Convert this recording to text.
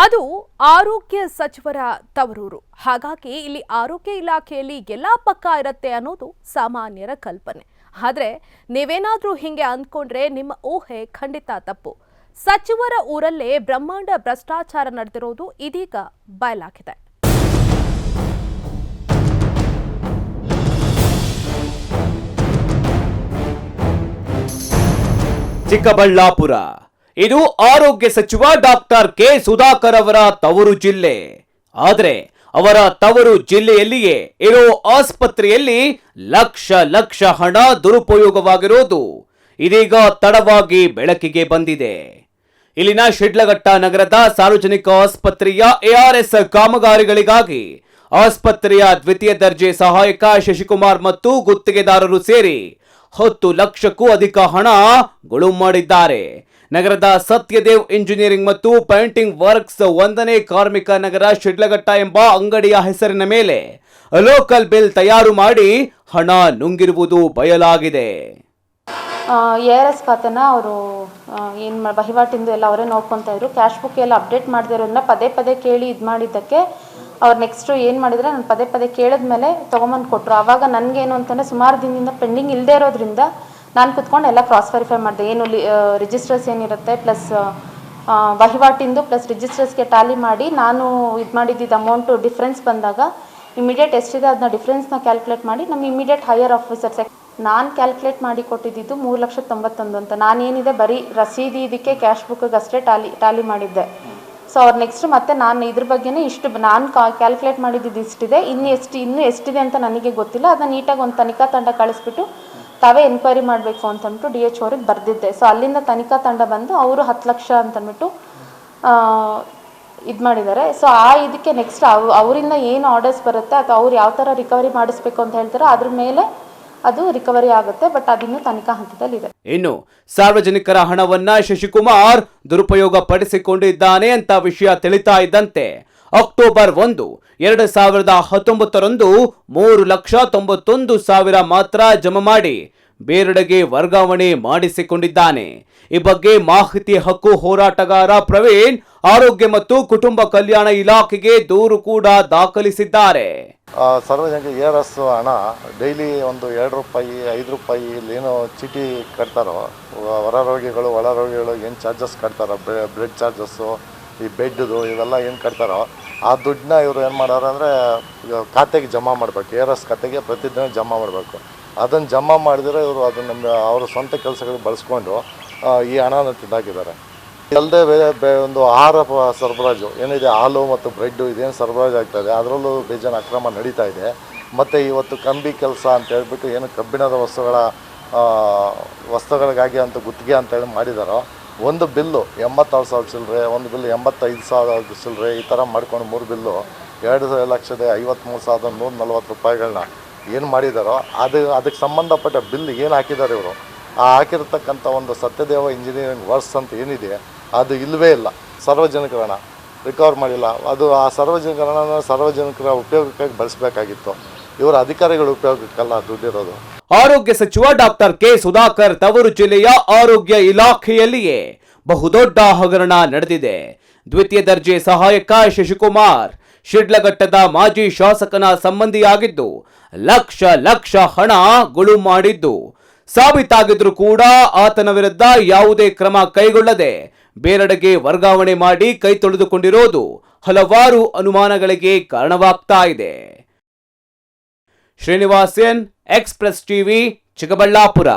ಅದು ಆರೋಗ್ಯ ಸಚಿವರ ತವರೂರು. ಹಾಗಾಗಿ ಇಲ್ಲಿ ಆರೋಗ್ಯ ಇಲಾಖೆಯಲ್ಲಿ ಎಲ್ಲಾ ಪಕ್ಕಾ ಇರುತ್ತೆ ಅನ್ನೋದು ಸಾಮಾನ್ಯರ ಕಲ್ಪನೆ. ಆದ್ರೆ ನೀವೇನಾದ್ರೂ ಹಿಂಗೆ ಅಂದ್ಕೊಂಡ್ರೆ ನಿಮ್ಮ ಊಹೆ ಖಂಡಿತ ತಪ್ಪು. ಸಚಿವರ ಊರಲ್ಲೇ ಬ್ರಹ್ಮಾಂಡ ಭ್ರಷ್ಟಾಚಾರ ನಡೆದಿರೋದು ಇದೀಗ ಬಯಲಾಗಿದೆ. ಚಿಕ್ಕಬಳ್ಳಾಪುರ ಇದು ಆರೋಗ್ಯ ಸಚಿವ ಡಾಕ್ಟರ್ ಕೆ ಸುಧಾಕರ್ ಅವರ ತವರು ಜಿಲ್ಲೆ. ಆದರೆ ಅವರ ತವರು ಜಿಲ್ಲೆಯಲ್ಲಿಯೇ ಇರೋ ಆಸ್ಪತ್ರೆಯಲ್ಲಿ ಲಕ್ಷ ಹಣ ದುರುಪಯೋಗವಾಗಿರೋದು ಇದೀಗ ತಡವಾಗಿ ಬೆಳಕಿಗೆ ಬಂದಿದೆ. ಇಲ್ಲಿನ ಶಿಡ್ಲಘಟ್ಟ ನಗರದ ಸಾರ್ವಜನಿಕ ಆಸ್ಪತ್ರೆಯ ARS ಕಾಮಗಾರಿಗಳಿಗಾಗಿ ಆಸ್ಪತ್ರೆಯ ದ್ವಿತೀಯ ದರ್ಜೆ ಸಹಾಯಕ ಶಶಿಕುಮಾರ್ ಮತ್ತು ಗುತ್ತಿಗೆದಾರರು ಸೇರಿ 10 ಲಕ್ಷಕ್ಕೂ ಅಧಿಕ ಹಣ ಗುಳುಂ ಮಾಡಿದ್ದಾರೆ. ನಗರದ ಸತ್ಯದೇವ್ ಇಂಜಿನಿಯರಿಂಗ್ ಮತ್ತು ಪೇಂಟಿಂಗ್ ವರ್ಕ್ಸ್ 1ನೇ ಕಾರ್ಮಿಕ ನಗರ ಶಿಡ್ಲಘಟ್ಟ ಎಂಬ ಅಂಗಡಿಯ ಹೆಸರಿನ ಮೇಲೆ ಲೋಕಲ್ ಬಿಲ್ ತಯಾರು ಮಾಡಿ ಹಣ ನುಂಗಿರುವುದು ಬಯಲಾಗಿದೆ. ARS ಖಾತೆನ ಅವರು ವಹಿವಾಟಿಂದು ಎಲ್ಲ ಅವರೇ ನೋಡ್ಕೊತಾ ಇದ್ರು. ಕ್ಯಾಶ್ ಬುಕ್ ಎಲ್ಲ ಅಪ್ಡೇಟ್ ಮಾಡದಿರೋದನ್ನ ಪದೇ ಕೇಳಿ ಇದು ಮಾಡಿದ್ದಕ್ಕೆ ಅವ್ರು ನೆಕ್ಸ್ಟು ಏನು ಮಾಡಿದರೆ ನಾನು ಪದೇ ಕೇಳಿದ್ಮೇಲೆ ತೊಗೊಂಬಂದು ಕೊಟ್ಟರು. ಆವಾಗ ನನಗೇನು ಅಂತಂದರೆ ಸುಮಾರು ದಿನದಿಂದ ಪೆಂಡಿಂಗ್ ಇಲ್ಲದೆ ಇರೋದ್ರಿಂದ ನಾನು ಕುತ್ಕೊಂಡು ಎಲ್ಲ ಕ್ರಾಸ್ ವೆರಿಫೈ ಮಾಡಿದೆ. ಏನು ರಿಜಿಸ್ಟರ್ಸ್ ಏನಿರುತ್ತೆ ಪ್ಲಸ್ ವಹಿವಾಟಿಂದು ಪ್ಲಸ್ ರಿಜಿಸ್ಟರ್ಸ್ಗೆ ಟ್ಯಾಲಿ ಮಾಡಿ ನಾನು ಇದು ಮಾಡಿದ್ದಿದ್ದು ಅಮೌಂಟು ಡಿಫ್ರೆನ್ಸ್ ಬಂದಾಗ ಇಮಿಡಿಯೇಟ್ ಎಷ್ಟಿದೆ ಅದನ್ನ ಡಿಫ್ರೆನ್ಸ್ನ ಕ್ಯಾಲ್ಕುಲೇಟ್ ಮಾಡಿ ನಮ್ಮ ಇಮಿಡಿಯೇಟ್ ಹೈಯರ್ ಆಫೀಸರ್ಸ್ ನಾನು ಕ್ಯಾಲ್ಕುಲೇಟ್ ಮಾಡಿ ಕೊಟ್ಟಿದ್ದು 3,91,000 ಅಂತ. ನಾನೇನಿದೆ ಬರೀ ರಸೀದಿ ಇದಕ್ಕೆ ಕ್ಯಾಶ್ ಬುಕ್ಗೆ ಅಷ್ಟೇ ಟ್ಯಾಲಿ ಮಾಡಿದ್ದೆ. ಸೊ ಅವ್ರು ನೆಕ್ಸ್ಟ್ ಮತ್ತೆ ನಾನು ಇದ್ರ ಬಗ್ಗೆನೇ ಇಷ್ಟು ನಾನು ಕ್ಯಾಲ್ಕುಲೇಟ್ ಮಾಡಿದ್ದು ಇಷ್ಟಿದೆ, ಇನ್ನೂ ಎಷ್ಟಿದೆ ಅಂತ ನನಗೆ ಗೊತ್ತಿಲ್ಲ. ಅದನ್ನ ನೀಟಾಗಿ ಒಂದು ತನಿಖಾ ತಂಡ ಕಳಿಸ್ಬಿಟ್ಟು ತಾವೇ ಎನ್ಕ್ವೈರಿ ಮಾಡಬೇಕು ಅಂತಂದ್ಬಿಟ್ಟು DH ಅವ್ರಿಗೆ ಬರೆದಿದ್ದೆ. ಸೊ ಅಲ್ಲಿಂದ ತನಿಖಾ ತಂಡ ಬಂದು ಅವರು 10 ಲಕ್ಷ ಅಂತಂದ್ಬಿಟ್ಟು ಇದು ಮಾಡಿದ್ದಾರೆ. ಸೊ ಇದಕ್ಕೆ ನೆಕ್ಸ್ಟ್ ಅವರಿಂದ ಏನು ಆರ್ಡರ್ಸ್ ಬರುತ್ತೆ ಅಥವಾ ಅವ್ರು ಯಾವ ಥರ ರಿಕವರಿ ಮಾಡಿಸ್ಬೇಕು ಅಂತ ಹೇಳ್ತಾರೆ ಅದ್ರ ಮೇಲೆ ಅದು ರಿಕವರಿ ಆಗುತ್ತೆ. ಬಟ್ ಅದಿನ್ನೂ ತನಿಖಾ ಹಂತದಲ್ಲಿದೆ. ಇನ್ನು ಸಾರ್ವಜನಿಕರ ಹಣವನ್ನ ಶಶಿಕುಮಾರ್ ದುರುಪಯೋಗ ಪಡಿಸಿಕೊಂಡಿದ್ದಾನೆ ಅಂತ ವಿಷಯ ತಿಳಿತಾ ಇದ್ದಂತೆ ಅಕ್ಟೋಬರ್ 1, 2019 3,91,000 ಮಾತ್ರ ಜಮಾ ಮಾಡಿ ಬೇರೆಡೆಗೆ ವರ್ಗಾವಣೆ ಮಾಡಿಸಿಕೊಂಡಿದ್ದಾನೆ. ಈ ಬಗ್ಗೆ ಮಾಹಿತಿ ಹಕ್ಕು ಹೋರಾಟಗಾರ ಪ್ರವೀಣ್ ಆರೋಗ್ಯ ಮತ್ತು ಕುಟುಂಬ ಕಲ್ಯಾಣ ಇಲಾಖೆಗೆ ದೂರು ಕೂಡ ದಾಖಲಿಸಿದ್ದಾರೆ. ಸಾರ್ವಜನಿಕ ARS ಹಣ ಡೈಲಿ ಒಂದು 2 ರೂಪಾಯಿ 5 ರೂಪಾಯಿ ಏನೋ ಚೀಟಿ ಕಟ್ತಾರೋ, ಹೊರರೋಗಿಗಳು ಒಳರೋಗಿಗಳು ಏನು ಚಾರ್ಜಸ್ ಕಟ್ತಾರೋ, ಬ್ಲಡ್ ಚಾರ್ಜಸ್ಸು, ಈ ಬೆಡ್ದು ಇವೆಲ್ಲ ಏನು ಕಟ್ತಾರೋ ಆ ದುಡ್ಡನ್ನ ಇವರು ಏನು ಮಾಡೋರು ಅಂದರೆ ಖಾತೆಗೆ ಜಮಾ ಮಾಡಬೇಕು. ARS ಖಾತೆಗೆ ಪ್ರತಿದಿನ ಜಮಾ ಮಾಡಬೇಕು. ಅದನ್ನು ಜಮಾ ಮಾಡಿದರೆ ಇವರು ಅದನ್ನು ಅವರ ಸ್ವಂತ ಕೆಲಸಗಳಿಗೆ ಬಳಸ್ಕೊಂಡು ಈ ಹಣನ ತಿಂದಾಕಿದ್ದಾರೆ. ಅಲ್ಲದೆ ಒಂದು ಆಹಾರ ಸರಬರಾಜು ಏನಿದೆ, ಹಾಲು ಮತ್ತು ಬ್ರೆಡ್ಡು ಇದೇನು ಸರಬರಾಜು ಆಗ್ತಾಯಿದೆ ಅದರಲ್ಲೂ ಬೇಜಾನ್ ಅಕ್ರಮ ನಡೀತಾ ಇದೆ. ಮತ್ತು ಇವತ್ತು ಕಂಬಿ ಕೆಲಸ ಅಂತ ಹೇಳ್ಬಿಟ್ಟು ಏನು ಕಬ್ಬಿಣದ ವಸ್ತುಗಳಿಗಾಗಿ ಅಂತ ಗುತ್ತಿಗೆ ಅಂತೇಳಿ ಮಾಡಿದಾರೋ, ಒಂದು ಬಿಲ್ಲು 86,000 ಚಿಲ್ಲರೆ, ಒಂದು ಬಿಲ್ಲು 85,000 ಚಿಲ್ಲರೆ, ಈ ಥರ ಮಾಡ್ಕೊಂಡು 3 ಬಿಲ್ಲು 2,53,140 ರೂಪಾಯಿಗಳನ್ನ ಏನು ಮಾಡಿದಾರೋ ಅದಕ್ಕೆ ಸಂಬಂಧಪಟ್ಟ ಬಿಲ್ ಏನು ಹಾಕಿದ್ದಾರೆ ಇವರು, ಆ ಹಾಕಿರ್ತಕ್ಕಂಥ ಒಂದು ಸತ್ಯದೇವ ಇಂಜಿನಿಯರಿಂಗ್ ವರ್ಕ್ಸ್ ಅಂತ ಏನಿದೆ ಅದು ಇಲ್ಲವೇ ಇಲ್ಲ. ಸಾರ್ವಜನಿಕರ ಹಣ ರಿಕವರ್ ಮಾಡಿಲ್ಲ. ಅದು ಆ ಸಾರ್ವಜನಿಕರ ಉಪಯೋಗಕ್ಕಾಗಿ ಬಳಸಬೇಕಾಗಿತ್ತು. ಇವರ ಅಧಿಕಾರಿಗಳ ಉಪಯೋಗಕ್ಕಲ್ಲ ದುಡ್ಡಿರೋದು. ಆರೋಗ್ಯ ಸಚಿವ ಡಾಕ್ಟರ್ ಕೆ ಸುಧಾಕರ್ ತವರು ಜಿಲ್ಲೆಯ ಆರೋಗ್ಯ ಇಲಾಖೆಯಲ್ಲಿಯೇ ಬಹುದೊಡ್ಡ ಹಗರಣ ನಡೆದಿದೆ. ದ್ವಿತೀಯ ದರ್ಜೆ ಸಹಾಯಕ ಶಶಿಕುಮಾರ್ ಶಿಡ್ಲಘಟ್ಟದ ಮಾಜಿ ಶಾಸಕನ ಸಂಬಂಧಿಯಾಗಿದ್ದು ಲಕ್ಷ ಹಣ ಗುಳುಂ ಮಾಡಿದ್ದು ಸಾಬೀತಾಗಿದ್ರು ಕೂಡ ಆತನ ವಿರುದ್ಧ ಯಾವುದೇ ಕ್ರಮ ಕೈಗೊಳ್ಳದೆ ಬೇರೆಡೆಗೆ ವರ್ಗಾವಣೆ ಮಾಡಿ ಕೈ ತೊಳೆದುಕೊಂಡಿರೋದು ಹಲವಾರು ಅನುಮಾನಗಳಿಗೆ ಕಾರಣವಾಗ್ತಾ ಇದೆ. Srinivasan, Express TV, Chikkaballapur.